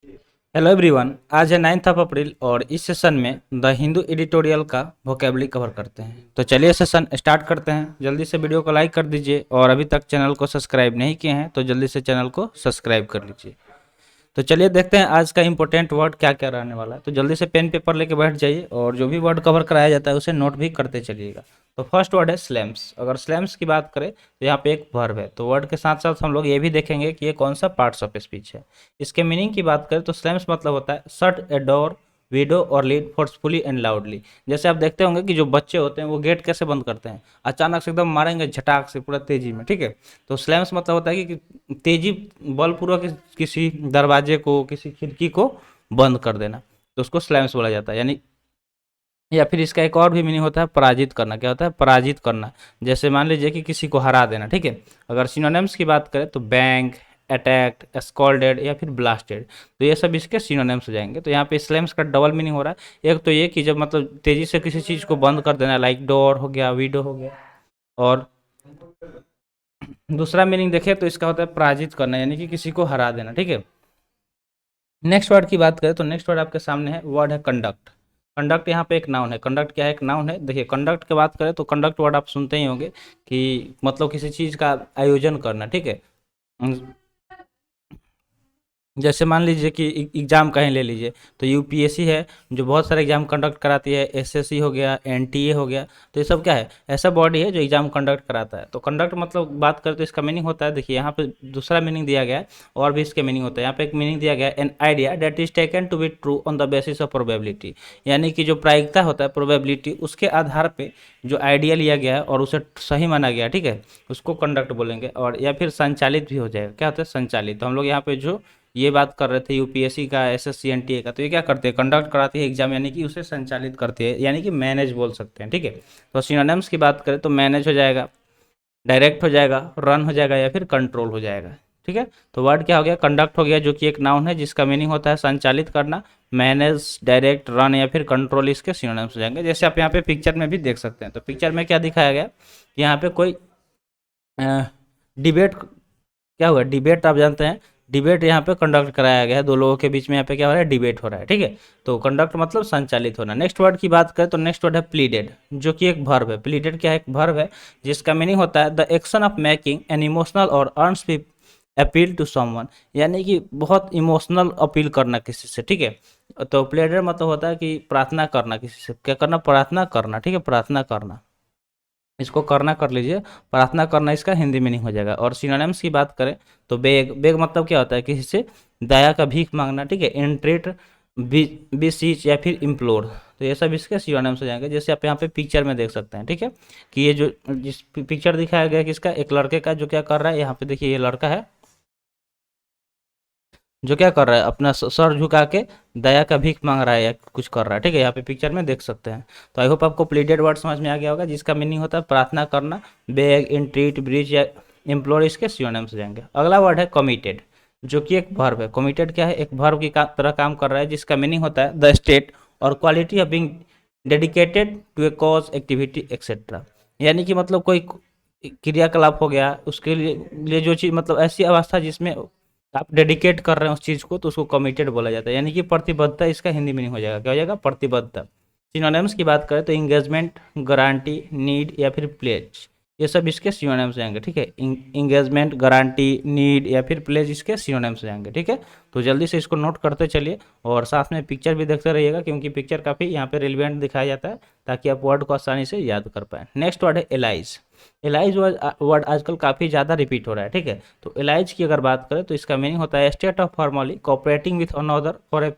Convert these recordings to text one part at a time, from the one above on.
Hello everyone, आज है 9 अप्रैल और इस सेशन में द हिंदू एडिटोरियल का वोकेबलरी कवर करते हैं। तो चलिए सेशन स्टार्ट करते हैं। जल्दी से वीडियो को लाइक कर दीजिए और अभी तक चैनल को सब्सक्राइब नहीं किए हैं तो जल्दी से चैनल को सब्सक्राइब कर लीजिए। तो चलिए देखते हैं आज का इंपॉर्टेंट वर्ड क्या क्या रहने वाला है। तो जल्दी से पेन पेपर लेके बैठ जाइए और जो भी वर्ड कवर कराया जाता है उसे नोट भी करते चलिएगा। तो फर्स्ट वर्ड है स्लैम्स। अगर स्लैम्स की बात करें तो यहाँ पे एक वर्ब है, तो वर्ड के साथ साथ हम लोग ये भी देखेंगे कि ये कौन सा पार्ट्स ऑफ स्पीच है। इसके मीनिंग की बात करें तो स्लैम्स मतलब होता है शट ए डोर, विडो और लीड फोर्सफुली एंड लाउडली। जैसे आप देखते होंगे कि जो बच्चे होते हैं वो गेट कैसे बंद करते हैं, अचानक से एकदम मारेंगे झटाक से पूरा तेजी में, ठीक है। तो स्लैम्स मतलब होता है कि तेजी बलपूर्वक किसी दरवाजे को, किसी खिड़की को बंद कर देना, तो उसको स्लैम्स बोला जाता है। यानी या फिर इसका एक और भी मीनिंग होता है पराजित करना। क्या होता है? पराजित करना। जैसे मान लीजिए कि किसी को हरा देना, ठीक है। अगर सिनोनिम्स की बात करें तो बैंक, अटैक्ड, स्कॉल्डेड या फिर ब्लास्टेड, तो ये सब इसके सिनोनिम्स हो जाएंगे। तो यहाँ पे स्लैम्स का डबल मीनिंग हो रहा है। एक तो ये कि जब मतलब तेजी से किसी चीज़ को बंद कर देना, लाइक डोर हो गया, विंडो हो गया, और दूसरा मीनिंग देखें तो इसका होता है पराजित करना, यानी कि किसी को हरा देना, ठीक है। नेक्स्ट वर्ड की बात करें तो नेक्स्ट वर्ड आपके सामने है, वर्ड है कंडक्ट। कंडक्ट यहाँ पे एक नाउन है। कंडक्ट क्या है? एक नाउन है। देखिए कंडक्ट की बात करें तो कंडक्ट वर्ड आप सुनते ही होंगे कि मतलब किसी चीज़ का आयोजन करना, ठीक है। जैसे मान लीजिए कि एग्ज़ाम कहीं ले लीजिए, तो यूपीएससी है जो बहुत सारे एग्जाम कंडक्ट कराती है, एसएससी हो गया, एनटीए हो गया, तो ये सब क्या है? ऐसा बॉडी है जो एग्जाम कंडक्ट कराता है। तो कंडक्ट मतलब बात करें तो इसका मीनिंग होता है, देखिए यहाँ पे दूसरा मीनिंग दिया गया है और भी इसके मीनिंग होता है। यहाँ पे एक मीनिंग दिया गया है, an idea that is taken to be true on the basis of probability. यानी कि जो प्रायिकता होता है, प्रोबेबिलिटी, उसके आधार पे जो आइडिया लिया गया है और उसे सही माना गया, ठीक है, उसको कंडक्ट बोलेंगे। और या फिर संचालित भी हो जाएगा। क्या होता है? संचालित। तो हम लोग यहाँ पे जो ये बात कर रहे थे यूपीएससी का, एसएससी, एनटीए का, तो ये क्या करते हैं? कंडक्ट कराती है एग्जाम, यानी कि उसे संचालित करती है, यानी कि मैनेज बोल सकते हैं, ठीक है। तो सिनोनिम्स की बात करें तो मैनेज हो जाएगा, डायरेक्ट हो जाएगा, रन हो जाएगा या फिर कंट्रोल हो जाएगा, ठीक है। तो वर्ड क्या हो गया? कंडक्ट हो गया, जो कि एक नाउन है जिसका मीनिंग होता है संचालित करना। मैनेज, डायरेक्ट, रन या फिर कंट्रोल इसके सिनोनिम्स हो जाएंगे। जैसे आप यहाँ पे पिक्चर में भी देख सकते हैं। तो पिक्चर में क्या दिखाया गया? यहाँ पे कोई डिबेट, क्या हुआ? डिबेट, आप जानते हैं डिबेट यहाँ पे कंडक्ट कराया गया है, दो लोगों के बीच में यहाँ पे क्या हो रहा है? डिबेट हो रहा है, ठीक है। तो कंडक्ट मतलब संचालित होना। नेक्स्ट वर्ड की बात करें तो नेक्स्ट वर्ड है प्लीडेड, जो कि एक वर्ब है। प्लीडेड क्या है? एक वर्ब है जिसका मीनिंग होता है the action of making an emotional और अर्न्स भी अपील टू समवन, यानी कि बहुत इमोशनल अपील करना किसी से, ठीक है। तो प्लीडेड मतलब होता है कि प्रार्थना करना किसी से। क्या करना? प्रार्थना करना, ठीक है, प्रार्थना करना। इसको करना कर लीजिए, प्रार्थना करना इसका हिंदी मीनिंग हो जाएगा। और सिनोनिम्स की बात करें तो बेग, बेग मतलब क्या होता है? किसी से दया का भीख मांगना, ठीक है। एंट्रेट, बिसीच या फिर इम्प्लोर, तो ये सब इसके सिनोनिम्स हो जाएंगे। जैसे आप यहाँ पे पिक्चर में देख सकते हैं, ठीक है, कि ये जो जिस पिक्चर दिखाया गया है किसका? एक लड़के का, जो क्या कर रहा है, यहाँ पे देखिए ये लड़का है जो क्या कर रहा है? अपना सर झुका के दया का भीख मांग रहा है या कुछ कर रहा है, ठीक है। यहाँ पे पिक्चर में देख सकते हैं। तो आई होप आपको प्लीडेड वर्ड समझ में आ गया होगा, जिसका मीनिंग होता है प्रार्थना करना। बेग, इंट्रीट, ब्रीच या इम्प्लोर इसके सिनोनिम्स हो जाएंगे। अगला वर्ड है कमिटेड, जो कि एक वर्ब है। कमिटेड क्या है? एक वर्ब की तरह काम कर रहा है, जिसका मीनिंग होता है द स्टेट और quality of being dedicated to a cause, activity etcetera. यानी कि मतलब कोई क्रियाकलाप हो गया, उसके लिए जो चीज़, मतलब ऐसी अवस्था जिसमें आप डेडिकेट कर रहे हैं उस चीज़ को, तो उसको कमिटेड बोला जाता है। यानी कि प्रतिबद्धता इसका हिंदी मीनिंग हो जाएगा। क्या हो जाएगा? प्रतिबद्धता। सिनोनिम्स की बात करें तो इंगेजमेंट, गारंटी, नीड या फिर प्लेज, ये सब इसके सिनोनिम्स जाएंगे, ठीक है। इंगेजमेंट, गारंटी, नीड या फिर प्लेज इसके सिनोनिम्स जाएंगे, ठीक है। तो जल्दी से इसको नोट करते चलिए और साथ में पिक्चर भी देखते रहिएगा, क्योंकि पिक्चर काफ़ी यहाँ पे रिलेवेंट दिखाया जाता है, ताकि आप वर्ड को आसानी से याद कर पाएँ। नेक्स्ट वर्ड है एलाइज। एलाइज वर्ड आजकल काफ़ी ज़्यादा रिपीट हो रहा है, ठीक है। तो एलाइज की अगर बात करें तो इसका मीनिंग होता है state of formally cooperating with another for a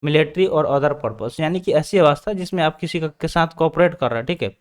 military और अदर पर्पस, यानी कि ऐसी अवस्था जिसमें आप किसी के साथ कोऑपरेट कर रहे हैं, ठीक है,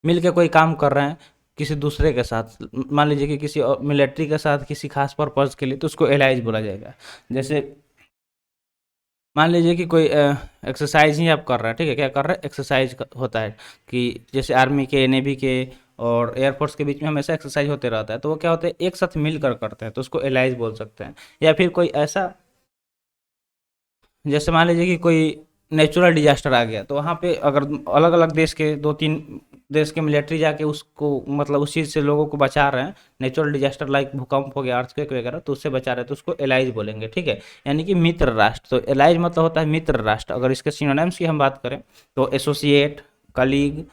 मिल के कोई काम कर रहे हैं किसी दूसरे के साथ। मान लीजिए कि किसी मिलिट्री के साथ किसी खास पर्पज़ के लिए, तो उसको एलाइज बोला जाएगा। जैसे मान लीजिए कि कोई एक्सरसाइज ही आप कर रहे हैं, ठीक है। क्या कर रहे हैं? एक्सरसाइज होता है कि जैसे आर्मी के, नेवी के और एयरफोर्स के बीच में हमेशा एक्सरसाइज होते रहता है, तो वो क्या होता है? एक साथ मिलकर करते हैं, तो उसको एलाइज बोल सकते हैं। या फिर कोई ऐसा, जैसे मान लीजिए कि कोई नेचुरल डिजास्टर आ गया, तो वहाँ पे अगर अलग अलग देश के दो तीन देश के मिलिट्री जाके उसको मतलब उस चीज़ से लोगों को बचा रहे हैं, नेचुरल डिजास्टर लाइक भूकंप हो गया, अर्थक्वेक वगैरह, तो उससे बचा रहे हैं, तो उसको एलाइज बोलेंगे, ठीक है। यानी कि मित्र राष्ट्र, तो एलाइज मतलब होता है मित्र राष्ट्र। अगर इसके सिनोनिम्स की हम बात करें तो एसोसिएट, कलीग,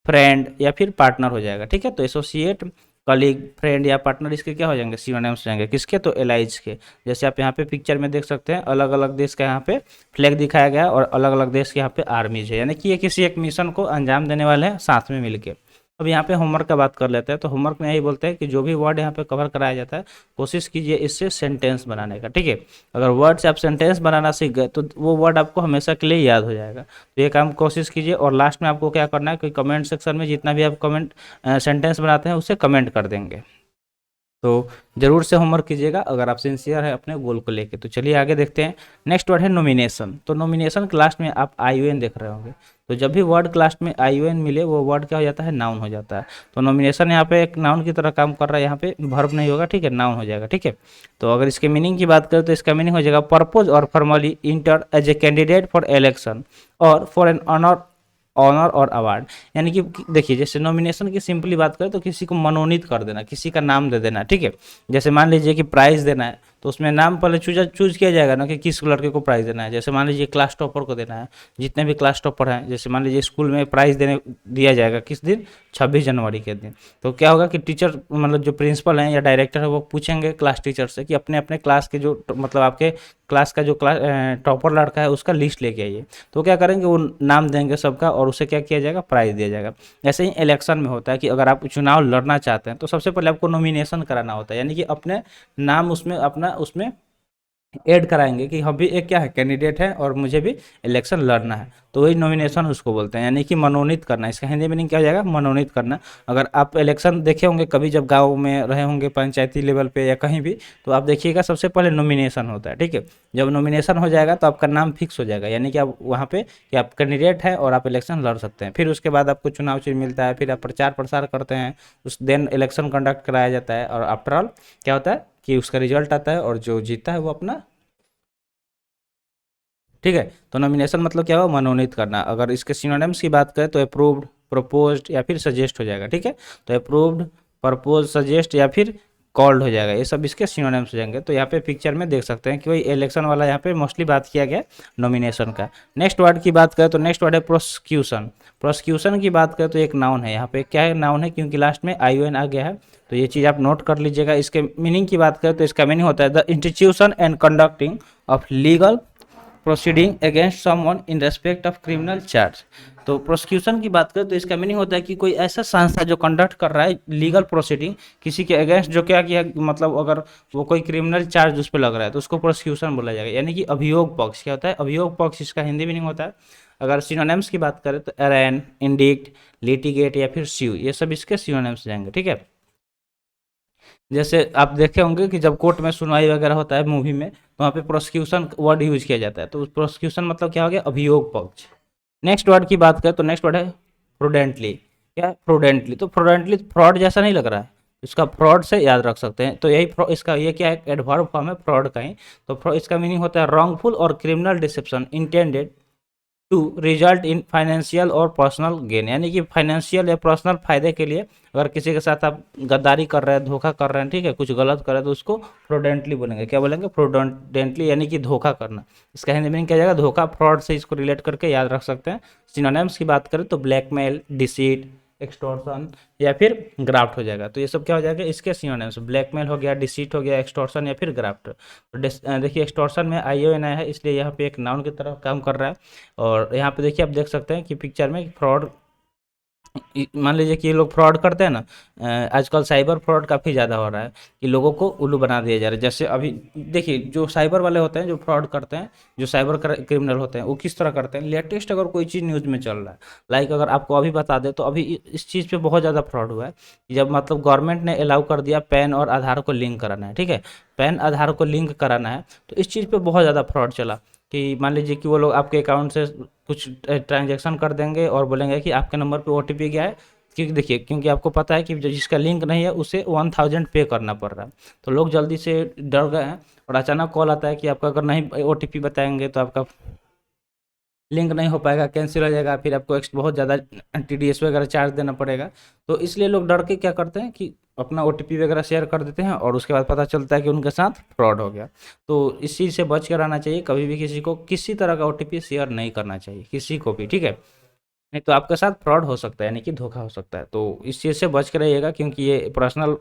फ्रेंड या फिर पार्टनर हो जाएगा, ठीक है। तो एसोसिएट, कलीग, फ्रेंड या पार्टनर इसके क्या हो जाएंगे, सिनोनिम्स हो जाएंगे, किसके, तो एलाइज के। जैसे आप यहाँ पे पिक्चर में देख सकते हैं, अलग अलग देश का यहाँ पे फ्लैग दिखाया गया है और अलग अलग देश के यहाँ पे आर्मीज है, यानी कि ये किसी एक मिशन को अंजाम देने वाले हैं साथ में मिलके। अब यहाँ पे होमवर्क का बात कर लेते हैं, तो होमवर्क में यही बोलते हैं कि जो भी वर्ड यहाँ पे कवर कराया जाता है कोशिश कीजिए इससे सेंटेंस बनाने का, ठीक है। अगर वर्ड से आप सेंटेंस बनाना सीख गए तो वो वर्ड आपको हमेशा के लिए याद हो जाएगा, तो ये काम कोशिश कीजिए। और लास्ट में आपको क्या करना है कि कमेंट सेक्शन में जितना भी आप कमेंट सेंटेंस बनाते हैं उसे कमेंट कर देंगे। तो जरूर से होमवर्क कीजिएगा अगर आप सिंसियर है अपने गोल को लेके। तो चलिए आगे देखते हैं। नेक्स्ट वर्ड है नॉमिनेशन। तो नॉमिनेशन के लास्ट में आप आईयूएन देख रहे होंगे, तो जब भी वर्ड के लास्ट में आईयूएन मिले वो वर्ड क्या हो जाता है, नाउन हो जाता है। तो नॉमिनेशन यहाँ पे एक नाउन की तरह काम कर रहा है, यहाँ पे वर्ब नहीं होगा, ठीक है, नाउन हो जाएगा, ठीक है। तो अगर इसके मीनिंग की बात करें तो इसका मीनिंग हो जाएगा पर्पज और formally enter as a candidate for election और फॉर एन ऑनर और अवार्ड। यानी कि देखिए, जैसे नॉमिनेशन की सिंपली बात करें तो किसी को मनोनीत कर देना, किसी का नाम दे देना, ठीक है। जैसे मान लीजिए कि प्राइज़ देना है तो उसमें नाम पहले चूज किया जाएगा ना कि किस लड़के को प्राइज़ देना है। जैसे मान लीजिए क्लास टॉपर को देना है, जितने भी क्लास टॉपर हैं, जैसे मान लीजिए स्कूल में प्राइज़ देने दिया जाएगा किस दिन, 26 जनवरी के दिन। तो क्या होगा कि टीचर मतलब जो प्रिंसिपल हैं या डायरेक्टर है वो पूछेंगे क्लास टीचर से कि अपने अपने क्लास के जो मतलब आपके क्लास का जो क्लास टॉपर लड़का है उसका लिस्ट लेके आइए। तो क्या करेंगे, वो नाम देंगे सबका और उसे क्या किया जाएगा, प्राइज़ दिया जाएगा। ऐसे ही इलेक्शन में होता है कि अगर आप चुनाव लड़ना चाहते हैं तो सबसे पहले आपको नॉमिनेशन कराना होता है, यानी कि अपने नाम उसमें अपना उसमें ऐड कराएंगे कि हम भी एक क्या है, कैंडिडेट है और मुझे भी इलेक्शन लड़ना है। तो वही नॉमिनेशन उसको बोलते हैं, यानी कि मनोनीत करना। इसका हिंदी मीनिंग क्या हो जाएगा, मनोनीत करना। अगर आप इलेक्शन देखे होंगे कभी, जब गांव में रहे होंगे पंचायती लेवल पे या कहीं भी, तो आप देखिएगा सबसे पहले नॉमिनेशन होता है, ठीक है। जब नॉमिनेशन हो जाएगा तो आपका नाम फिक्स हो जाएगा, यानी कि आप वहाँ पे कि आप कैंडिडेट हैं और आप इलेक्शन लड़ सकते हैं। फिर उसके बाद आपको चुनाव चिन्ह मिलता है, फिर आप प्रचार प्रसार करते हैं, उस दिन इलेक्शन कंडक्ट कराया जाता है और आफ्टर ऑल क्या होता है कि उसका रिजल्ट आता है और जो जीता है वो अपना, ठीक है। तो नॉमिनेशन मतलब क्या हुआ, मनोनीत करना। अगर इसके सिनोनिम्स की बात करें तो अप्रूव्ड, प्रपोज्ड या फिर सजेस्ट हो जाएगा, ठीक है। तो अप्रूव्ड, प्रपोज, सजेस्ट या फिर कॉल्ड हो जाएगा, ये सब इसके सिनोनिम्स हो जाएंगे। तो यहाँ पे पिक्चर में देख सकते हैं कि वही इलेक्शन वाला यहाँ पे मोस्टली बात किया गया नॉमिनेशन का। नेक्स्ट वर्ड की बात करें तो नेक्स्ट वर्ड है प्रोसिक्यूशन। प्रोसिक्यूशन की बात करें तो एक नाउन है, यहाँ पे क्या है, नाउन है, क्योंकि लास्ट में आईओएन आ गया है, तो ये चीज़ आप नोट कर लीजिएगा। इसके मीनिंग की बात करें तो इसका मीनिंग होता है the institution and conducting of legal proceeding against someone in respect of criminal charge. तो प्रोसिक्यूशन की बात करें तो इसका मीनिंग होता है कि कोई ऐसा संस्था जो कंडक्ट कर रहा है लीगल प्रोसीडिंग किसी के अगेंस्ट, जो क्या किया मतलब अगर वो कोई क्रिमिनल चार्ज उस पर लग रहा है तो उसको प्रोसिक्यूशन बोला जाएगा। यानी कि अभियोग पक्ष क्या होता है, अभियोग पक्ष इसका हिंदी मीनिंग होता है। अगर सिनोनिम्स की बात करें तो अरेन, इंडिक्ट, लिटिगेट या फिर स्यू, ये सब इसके सिनोनिम्स जाएंगे, ठीक है। जैसे आप देखे होंगे कि जब कोर्ट में सुनवाई वगैरह होता है मूवी में, तो वहाँ पे प्रोसिक्यूशन वर्ड यूज किया जाता है। तो प्रोसिक्यूशन मतलब क्या हो गया, अभियोग पक्ष। नेक्स्ट वर्ड की बात करें तो नेक्स्ट वर्ड है प्रूडेंटली। क्या है प्रूडेंटली, तो प्रूडेंटली फ्रॉड जैसा नहीं लग रहा है, इसका फ्रॉड से याद रख सकते हैं। तो यही इसका ये क्या है, एडवर्ब फॉर्म है फ्रॉड का ही। तो इसका मीनिंग होता है रॉन्गफुल और criminal deception intended to result in financial और पर्सनल गेन। यानी कि फाइनेंशियल या पर्सनल फायदे के लिए अगर किसी के साथ आप गद्दारी कर रहे हैं, धोखा कर रहे हैं, ठीक है, कुछ गलत कर रहे हैं, तो उसको प्रूडेंटली बोलेंगे। क्या बोलेंगे, प्रूडेंटली, यानी कि धोखा करना। इसका हिंदी मीनिंग क्या जाएगा, धोखा। फ्रॉड से इसको रिलेट करके याद रख सकते हैं। सिनोनिम्स की बात करें तो ब्लैकमेल, डिसीट, एक्सटॉर्शन या फिर ग्राफ्ट हो जाएगा। तो ये सब क्या हो जाएगा, इसके सिनोनिम्स। ब्लैकमेल हो गया, डिसीट हो गया, एक्सटॉर्शन या फिर ग्राफ्ट। तो देखिए एक्सटॉर्शन में आईओएन आया है, इसलिए यहाँ पे एक नाउन की तरह काम कर रहा है। और यहाँ पे देखिए आप देख सकते हैं कि पिक्चर में फ्रॉड, मान लीजिए कि ये लोग फ्रॉड करते हैं ना, आजकल साइबर फ्रॉड काफ़ी ज़्यादा हो रहा है कि लोगों को उल्लू बना दिया जा रहा है। जैसे अभी देखिए जो साइबर वाले होते हैं, जो फ्रॉड करते हैं, जो साइबर क्रिमिनल होते हैं, वो किस तरह करते हैं। लेटेस्ट अगर कोई चीज़ न्यूज़ में चल रहा है, लाइक अगर आपको अभी बता दें तो अभी इस चीज़ पे बहुत ज़्यादा फ्रॉड हुआ है कि जब मतलब गवर्नमेंट ने अलाउ कर दिया पैन और आधार को लिंक कराना है, ठीक है, पैन आधार को लिंक कराना है, तो इस चीज़ पे बहुत ज़्यादा फ्रॉड चला कि मान लीजिए कि वो लोग आपके अकाउंट से कुछ ट्रांजैक्शन कर देंगे और बोलेंगे कि आपके नंबर पे ओटीपी गया है। क्योंकि देखिए, क्योंकि आपको पता है कि जिसका लिंक नहीं है उसे 1000 पे करना पड़ रहा है, तो लोग जल्दी से डर गए हैं और अचानक कॉल आता है कि आपका अगर नहीं ओटीपी बताएंगे तो आपका लिंक नहीं हो पाएगा, कैंसिल हो जाएगा, फिर आपको बहुत ज़्यादा टीडीएस वगैरह चार्ज देना पड़ेगा। तो इसलिए लोग डर के क्या करते हैं कि अपना ओटीपी वगैरह शेयर कर देते हैं और उसके बाद पता चलता है कि उनके साथ फ्रॉड हो गया। तो इस चीज़ से बच कर रहना चाहिए, कभी भी किसी को किसी तरह का ओटीपी शेयर नहीं करना चाहिए किसी को भी, ठीक है। नहीं तो आपके साथ फ्रॉड हो सकता है, यानी कि धोखा हो सकता है। तो इस चीज़ से बच के रहिएगा, क्योंकि ये पर्सनल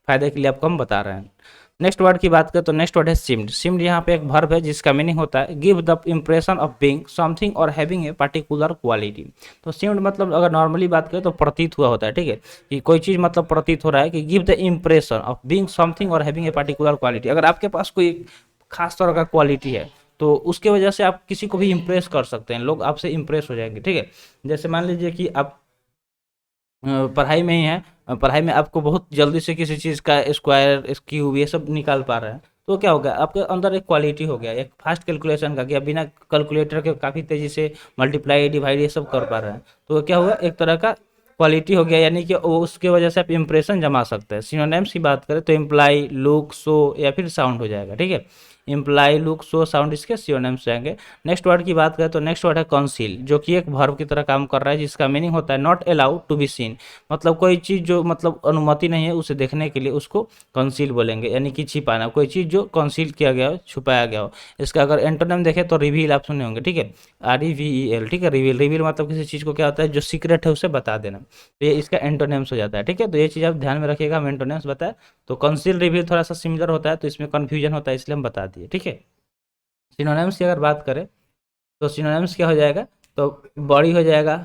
फ़ायदे के लिए आपको हम बता रहे हैं। नेक्स्ट वर्ड की बात करें तो नेक्स्ट वर्ड है सिम्ड। सिम्ड यहाँ पे एक वर्ब है जिसका मीनिंग होता है give the impression of being something और हैविंग ए पार्टिकुलर क्वालिटी। तो सिम्ड मतलब अगर नॉर्मली बात करें तो प्रतीत हुआ होता है, ठीक है, कि कोई चीज़ मतलब प्रतीत हो रहा है, कि give the impression of being something और हैविंग ए पार्टिकुलर क्वालिटी। अगर आपके पास कोई खास तरह का क्वालिटी है तो उसके वजह से आप किसी को भी इम्प्रेस कर सकते हैं, लोग आपसे इम्प्रेस हो जाएंगे, ठीक है। जैसे मान लीजिए कि आप पढ़ाई में ही हैं, पढ़ाई में आपको बहुत जल्दी से किसी चीज़ का स्क्वायर क्यूब ये सब निकाल पा रहे हैं, तो क्या हो गया, आपके अंदर एक क्वालिटी हो गया, एक फास्ट कैलकुलेशन का, कि आप बिना कैलकुलेटर के काफ़ी तेज़ी से मल्टीप्लाई डिवाइड ये सब कर पा रहे हैं। तो क्या हुआ, एक तरह का क्वालिटी हो गया, यानी कि वो उसके वजह से आप इंप्रेशन जमा सकते हैं। सिनोनिम्स की बात करें तो इम्प्लाई, लुक, शो या फिर साउंड हो जाएगा, ठीक है। इम्प्लाई, लुक, शो, साउंड इसके सिनोनिम्स जाएंगे। नेक्स्ट वर्ड की बात करें तो नेक्स्ट वर्ड है कंसील, जो कि एक वर्ब की तरह काम कर रहा है, जिसका मीनिंग होता है not allowed to be seen. मतलब कोई चीज़ जो मतलब अनुमति नहीं है उसे देखने के लिए, उसको कंसील बोलेंगे, यानी कि छिपाना। कोई चीज़ जो कंसील किया गया हो, छुपाया गया हो। इसका अगर एंटोनिम देखें तो रिवील आप सुने होंगे, ठीक है, REVEL, ठीक है। रिवील, रिवील मतलब किसी चीज़ को क्या होता है, जो सीक्रेट है उसे बता देना। तो ये इसका एंटोनिम्स हो जाता है, ठीक है। तो ये चीज़ आप ध्यान में रखिएगा, हम एंटोनिम्स बताए। तो कंसील, रिवील थोड़ा सा सिमिलर होता है, तो इसमें कन्फ्यूजन होता है, इसलिए हम बता दिए, ठीक है। सिनोनिम्स की अगर बात करें तो सिनोनिम्स क्या हो जाएगा, तो बॉडी हो जाएगा,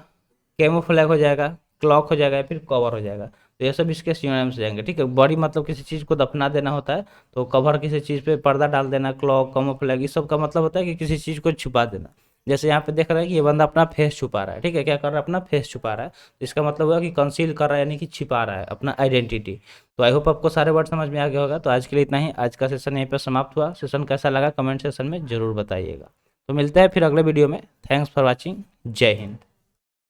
कैमोफ्लैग हो जाएगा, क्लॉक हो जाएगा, फिर कवर हो जाएगा। तो ये सब इसके सिनोनिम्स जाएंगे, ठीक है। बॉडी मतलब किसी चीज़ को दफना देना होता है, तो कवर किसी चीज़ पे पर्दा डाल देना, क्लॉक, कैमोफ्लैग, इस सब का मतलब होता है कि किसी चीज़ को छुपा देना। जैसे यहाँ पे देख रहा है कि ये बंदा अपना फेस छुपा रहा है, ठीक है, क्या कर रहा है, अपना फेस छुपा रहा है। तो इसका मतलब हुआ कि कंसील कर रहा है, यानी कि छिपा रहा है अपना आइडेंटिटी। तो आई होप आपको सारे वर्ड समझ में आ गया होगा। तो आज के लिए इतना ही, आज का सेशन यहीं पर समाप्त हुआ। सेशन कैसा लगा कमेंट सेशन में ज़रूर बताइएगा। तो मिलते हैं फिर अगले वीडियो में। Thanks for watching. जय हिंद।